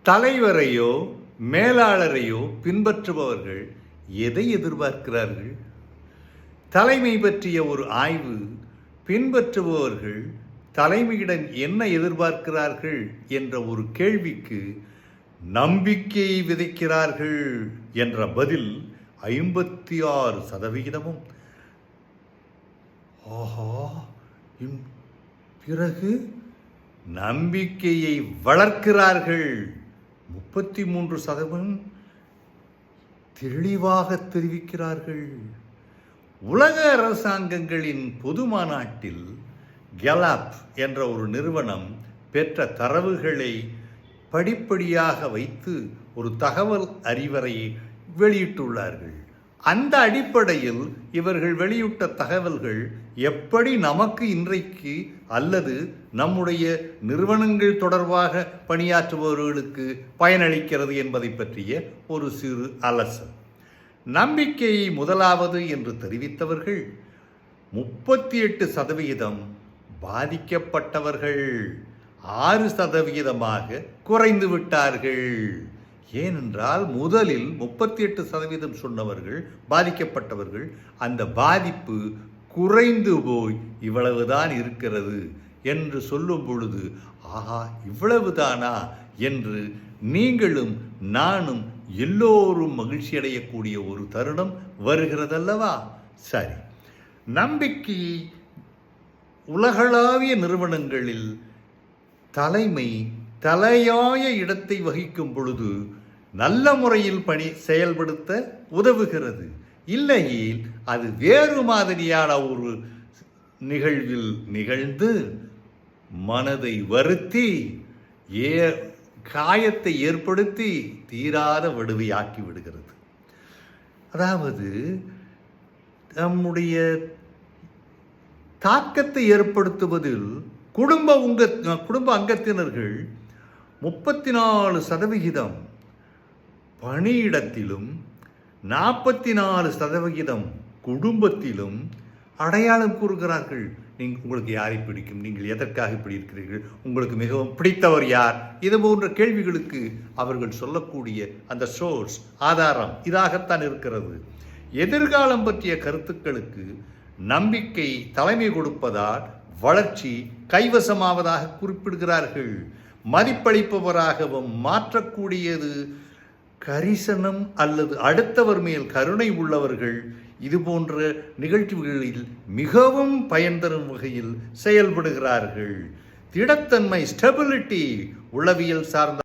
தலைவரையோ மேலாளரையோ பின்பற்றுபவர்கள் எதை எதிர்பார்க்கிறார்கள்? தலைமை பற்றிய ஒரு ஆய்வு. பின்பற்றுபவர்கள் தலைமையிடம் என்ன எதிர்பார்க்கிறார்கள் என்ற ஒரு கேள்விக்கு நம்பிக்கையை விதைக்கிறார்கள் என்ற பதில் 56%. ஆஹா, பிறகு நம்பிக்கையை வளர்க்கிறார்கள் 33% தெளிவாக தெரிவிக்கிறார்கள். உலக அரசாங்கங்களின் பொது மாநாட்டில் கெலாப் என்ற ஒரு நிறுவனம் பெற்ற தரவுகளை படிப்படியாக வைத்து ஒரு தகவல் அறிவறையை வெளியிட்டுள்ளார்கள். அந்த அடிப்படையில் இவர்கள் வெளியிட்ட தகவல்கள் எப்படி நமக்கு இன்றைக்கு அல்லது நம்முடைய நிறுவனங்கள் தொடர்பாக பணியாற்றுபவர்களுக்கு பயனளிக்கிறது என்பதை பற்றிய ஒரு சிறு அலசல். நம்பிக்கையை முதலாவது என்று தெரிவித்தவர்கள் 38% பாதிக்கப்பட்டவர்கள் 6% குறைந்து விட்டார்கள். ஏனென்றால் முதலில் 38% சொன்னவர்கள் பாதிக்கப்பட்டவர்கள் அந்த பாதிப்பு குறைந்து போய் இவ்வளவுதான் இருக்கிறது என்று சொல்லும் பொழுது, ஆஹா, இவ்வளவுதானா என்று நீங்களும் நானும் எல்லோரும் மகிழ்ச்சி அடையக்கூடிய ஒரு தருணம் வருகிறதல்லவா? சரி, நம்பிக்கை உலகளாவிய நிறுவனங்களில் தலைமை தலையாய இடத்தை வகிக்கும் பொழுது நல்ல முறையில் செயல்படுத்த உதவுகிறது. இல்லையில் அது வேறு மாதிரியான ஒரு நிகழ்வில் நிகழ்ந்து மனதை வருத்தி காயத்தை ஏற்படுத்தி தீராத வடுவையாக்கி விடுகிறது. அதாவது நம்முடைய தாக்கத்தை ஏற்படுத்துவதில் குடும்ப அங்கத்தினர்கள் 34% பணியிடத்திலும் 44% குடும்பத்திலும் அடையாளம் கூறுகிறார்கள். உங்களுக்கு யாரை பிடிக்கும்? நீங்கள் எதற்காக இப்படி இருக்கிறீர்கள்? உங்களுக்கு மிகவும் பிடித்தவர் யார்? இது போன்ற கேள்விகளுக்கு அவர்கள் சொல்லக்கூடிய அந்த சோர்ஸ் ஆதாரம் இதாகத்தான் இருக்கிறது. எதிர்காலம் பற்றிய கருத்துக்களுக்கு நம்பிக்கை தலைமை கொடுப்பதால் வளர்ச்சி கைவசமாவதாக குறிப்பிடுகிறார்கள். மதிப்பளிப்பவராகவும் மாற்றக்கூடியது கரிசனம் அல்லது அடுத்தவர் மேல் கருணை உள்ளவர்கள் இது போன்ற நிகழ்ச்சிகளில் மிகவும் பயன் தரும் வகையில் செயல்படுகிறார்கள். திடத்தன்மை, ஸ்டெபிலிட்டி, உளவியல் சார்ந்த